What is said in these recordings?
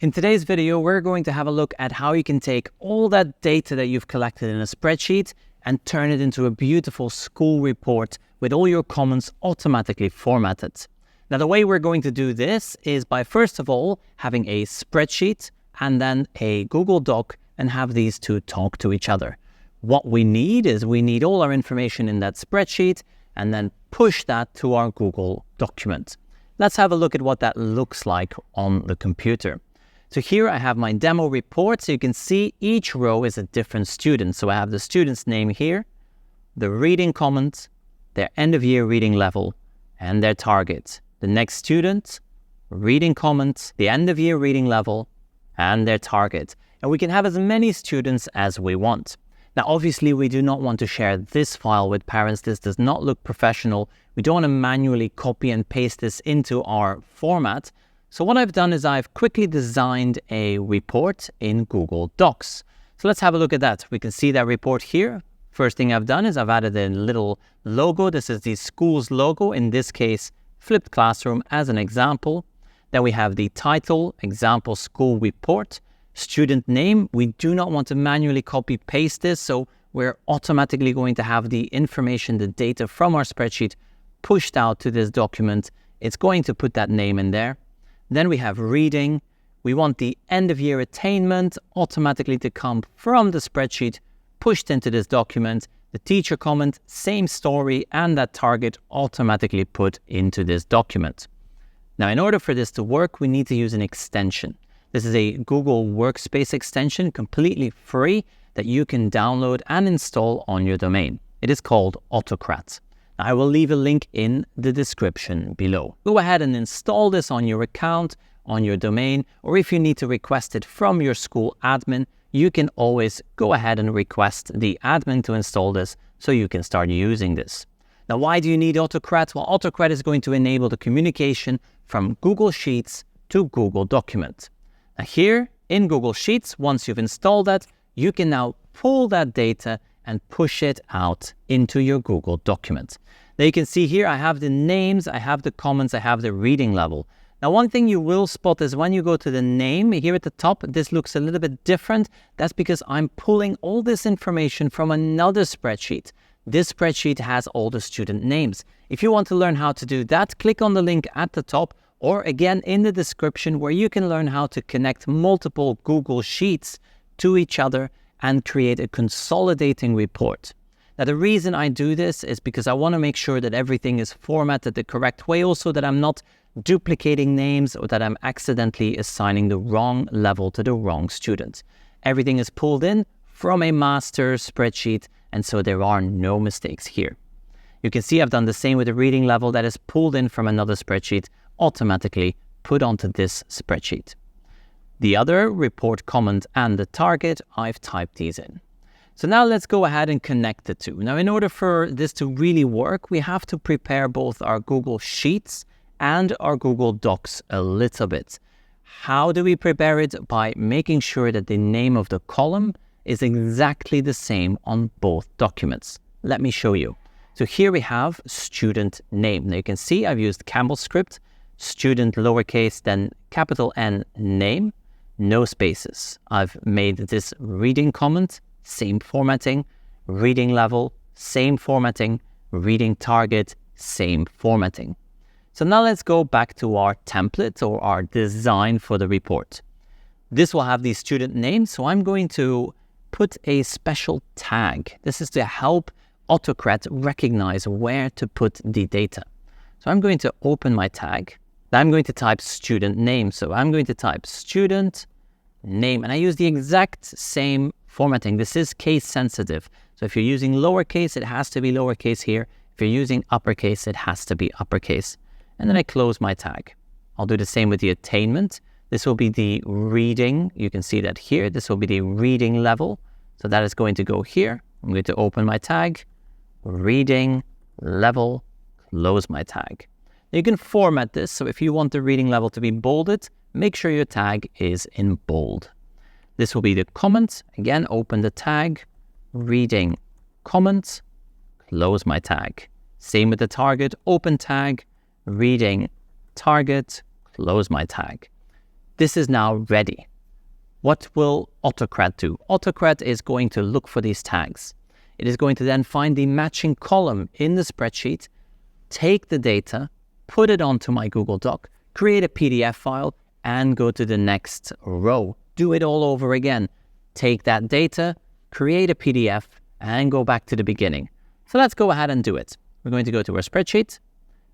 In today's video, we're going to have a look at how you can take all that data that you've collected in a spreadsheet and turn it into a beautiful school report with all your comments automatically formatted. Now, the way we're going to do this is by, first of all, having a spreadsheet and then a Google Doc and have these two talk to each other. What we need is we need all our information in that spreadsheet and then push that to our Google document. Let's have a look at what that looks like on the computer. So here I have my demo report, so you can see each row is a different student. So I have the student's name here, the reading comment, their end of year reading level, and their target. The next student, reading comment, the end of year reading level, and their target. And we can have as many students as we want. Now, obviously, we do not want to share this file with parents. This does not look professional. We don't want to manually copy and paste this into our format. So what I've done is I've quickly designed a report in Google Docs. So let's have a look at that. We can see that report here. First thing I've done is I've added a little logo. This is the school's logo, in this case, Flipped Classroom as an example. Then we have the title, example school report, student name. We do not want to manually copy paste this, so we're automatically going to have the information, the data from our spreadsheet pushed out to this document. It's going to put that name in there. Then we have reading. We want the end of year attainment automatically to come from the spreadsheet, pushed into this document. The teacher comment, same story, and that target automatically put into this document. Now, in order for this to work, we need to use an extension. This is a Google Workspace extension, completely free, that you can download and install on your domain. It is called Autocrat. I will leave a link in the description below. Go ahead and install this on your account, on your domain, or if you need to request it from your school admin, you can always go ahead and request the admin to install this so you can start using this. Now, why do you need Autocrat? Well, Autocrat is going to enable the communication from Google Sheets to Google Document. Now, here in Google Sheets, once you've installed that, you can now pull that data and push it out into your Google document. Now you can see here I have the names, I have the comments, I have the reading level. Now one thing you will spot is when you go to the name here at the top, this looks a little bit different. That's because I'm pulling all this information from another spreadsheet. This spreadsheet has all the student names. If you want to learn how to do that, click on the link at the top or again in the description where you can learn how to connect multiple Google Sheets to each other and create a consolidating report. Now, the reason I do this is because I want to make sure that everything is formatted the correct way, also that I'm not duplicating names or that I'm accidentally assigning the wrong level to the wrong student. Everything is pulled in from a master spreadsheet, and so there are no mistakes here. You can see I've done the same with the reading level that is pulled in from another spreadsheet, automatically put onto this spreadsheet. The other report comment and the target, I've typed these in. So now let's go ahead and connect the two. Now, in order for this to really work, we have to prepare both our Google Sheets and our Google Docs a little bit. How do we prepare it? By making sure that the name of the column is exactly the same on both documents. Let me show you. So here we have student name. Now you can see I've used Campbell script, student lowercase, then capital N name. No spaces. I've made this reading comment, same formatting, reading level, same formatting, reading target, same formatting. So now let's go back to our template or our design for the report. This will have the student name, so I'm going to put a special tag. This is to help Autocrat recognize where to put the data. So I'm going to open my tag. I'm going to type student name. So I'm going to type student name, and I use the exact same formatting. This is case sensitive. So if you're using lowercase, it has to be lowercase here. If you're using uppercase, it has to be uppercase. And then I close my tag. I'll do the same with the attainment. This will be the reading. You can see that here. This will be the reading level. So that is going to go here. I'm going to open my tag, reading level, close my tag. You can format this. So if you want the reading level to be bolded, make sure your tag is in bold. This will be the comment. Again, open the tag, reading comment, close my tag. Same with the target, open tag, reading target, close my tag. this is now ready. What will Autocrat do? Autocrat is going to look for these tags. It is going to then find the matching column in the spreadsheet, take the data, put it onto my Google Doc, create a PDF file, and go to the next row. Do it all over again. Take that data, create a PDF, and go back to the beginning. So let's go ahead and do it. We're going to go to our spreadsheet,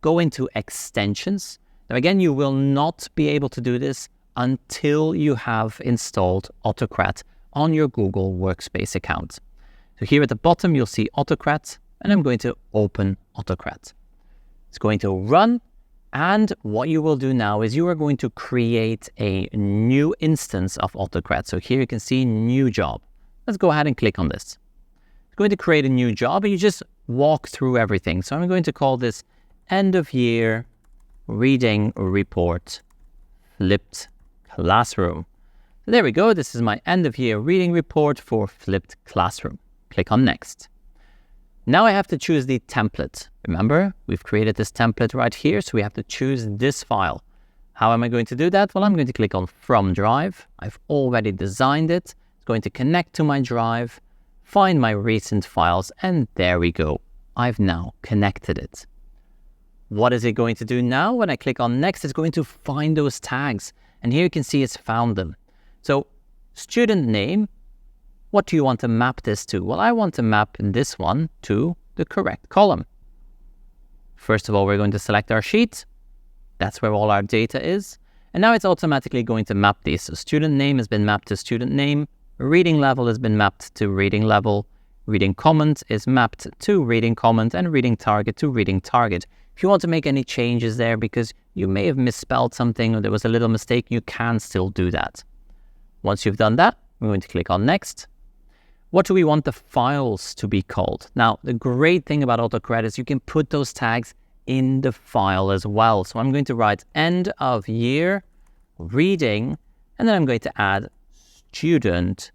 go into extensions. Now again, you will not be able to do this until you have installed Autocrat on your Google Workspace account. So here at the bottom, you'll see Autocrat, and I'm going to open Autocrat. It's going to run, and what you will do now is you are going to create a new instance of Autocrat. So here you can see new job. Let's go ahead and click on this. It's going to create a new job, and you just walk through everything. So I'm going to call this End of Year Reading Report Flipped Classroom. So there we go. This is my end of year reading report for Flipped Classroom. Click on Next. Now I have to choose the template. Remember, we've created this template right here, so we have to choose this file. How am I going to do that? Well, I'm going to click on From Drive. I've already designed it. It's going to connect to my drive, find my recent files, and there we go. I've now connected it. What is it going to do now? When I click on Next, it's going to find those tags. And here you can see it's found them. So, student name, what do you want to map this to? Well, I want to map this one to the correct column. First of all, we're going to select our sheet. That's where all our data is. And now it's automatically going to map these. So student name has been mapped to student name. Reading level has been mapped to reading level. Reading comment is mapped to reading comment, and reading target to reading target. If you want to make any changes there because you may have misspelled something or there was a little mistake, you can still do that. Once you've done that, we're going to click on Next. What do we want the files to be called? Now, the great thing about Autocrat is you can put those tags in the file as well. So I'm going to write End of Year Reading, and then I'm going to add student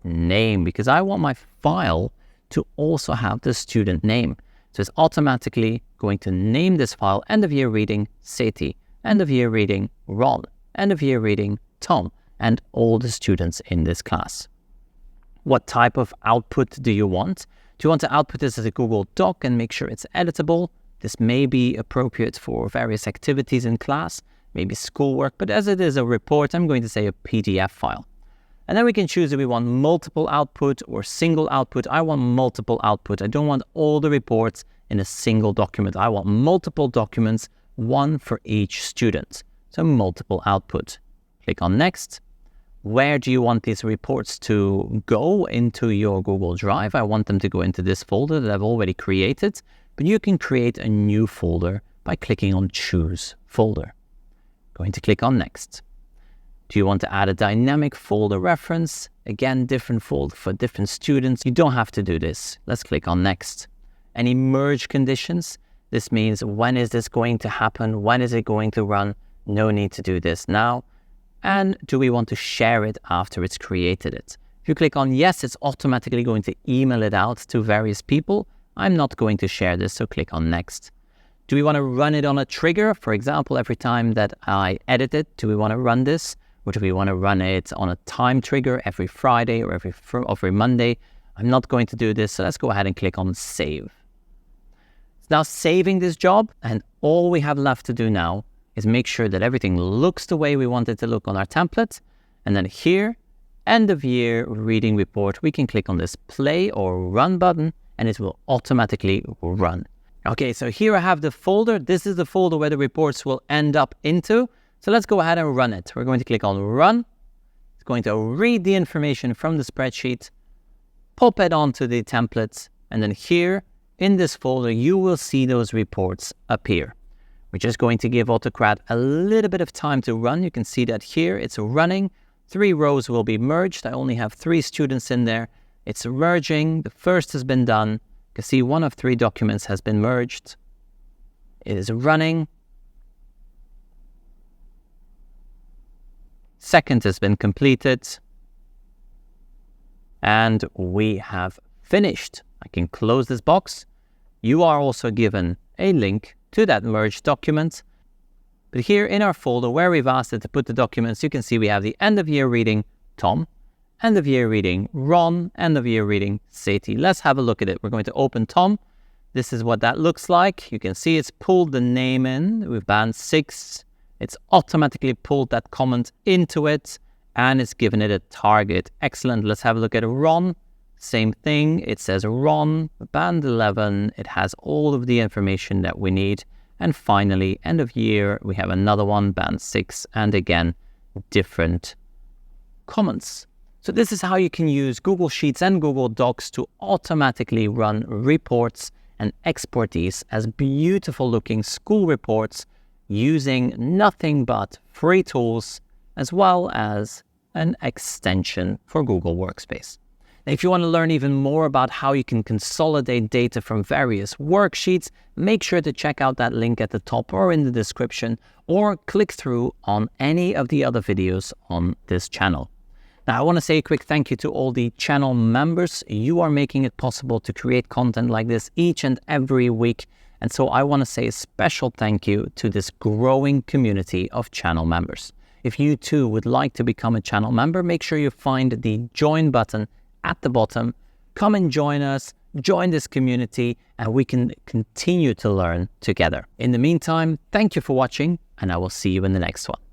name because I want my file to also have the student name. So it's automatically going to name this file End of Year Reading Seti, End of Year Reading Ron, End of Year Reading Tom, and all the students in this class. What type of output do you want? Do you want to output this as a Google Doc and make sure it's editable? This may be appropriate for various activities in class, maybe schoolwork, but as it is a report, I'm going to say a PDF file. And then we can choose if we want multiple output or single output. I want multiple output. I don't want all the reports in a single document. I want multiple documents, one for each student. So multiple output. Click on Next. Where do you want these reports to go into your Google Drive? I want them to go into this folder that I've already created, but you can create a new folder by clicking on Choose Folder. Going to click on Next. Do you want to add a dynamic folder reference? Again, different folder for different students. You don't have to do this. Let's click on Next. Any merge conditions? This means when is this going to happen? When is it going to run? No need to do this now. And do we want to share it after it's created it? If you click on Yes, it's automatically going to email it out to various people. I'm not going to share this, so click on Next. Do we want to run it on a trigger? For example, every time that I edit it, do we want to run this? Or do we want to run it on a time trigger every Friday or every Monday? I'm not going to do this, so let's go ahead and click on Save. It's now saving this job, and all we have left to do now is make sure that everything looks the way we want it to look on our template. And then here, End of Year Reading Report, we can click on this Play or Run button, and it will automatically run. Okay, so here I have the folder. This is the folder where the reports will end up into. So let's go ahead and run it. We're going to click on Run. It's going to read the information from the spreadsheet, pop it onto the templates, and then here in this folder, you will see those reports appear. We're just going to give Autocrat a little bit of time to run. You can see that here it's running. 3 rows will be merged. I only have 3 students in there. It's merging. The first has been done. You can see 1 of 3 documents has been merged. It is running. Second has been completed. And we have finished. I can close this box. You are also given a link to that merged document. But here in our folder where we've asked it to put the documents, you can see we have the end of year reading Tom, end of year reading Ron, end of year reading Sadie. Let's have a look at it. We're going to open Tom. This is what that looks like. You can see it's pulled the name in with band 6. It's automatically pulled that comment into it and it's given it a target. Excellent. Let's have a look at Ron. Same thing. It says Ron, band 11. It has all of the information that we need. And finally, end of year, we have another one, band 6, and again, different comments. So this is how you can use Google Sheets and Google Docs to automatically run reports and export these as beautiful looking school reports using nothing but free tools as well as an extension for Google Workspace. Now, if you want to learn even more about how you can consolidate data from various worksheets, make sure to check out that link at the top or in the description, or click through on any of the other videos on this channel. Now, I want to say a quick thank you to all the channel members. You are making it possible to create content like this each and every week. And so I want to say a special thank you to this growing community of channel members. If you too would like to become a channel member, make sure you find the join button at the bottom. Come and join us, join this community, and we can continue to learn together. In the meantime, thank you for watching, and I will see you in the next one.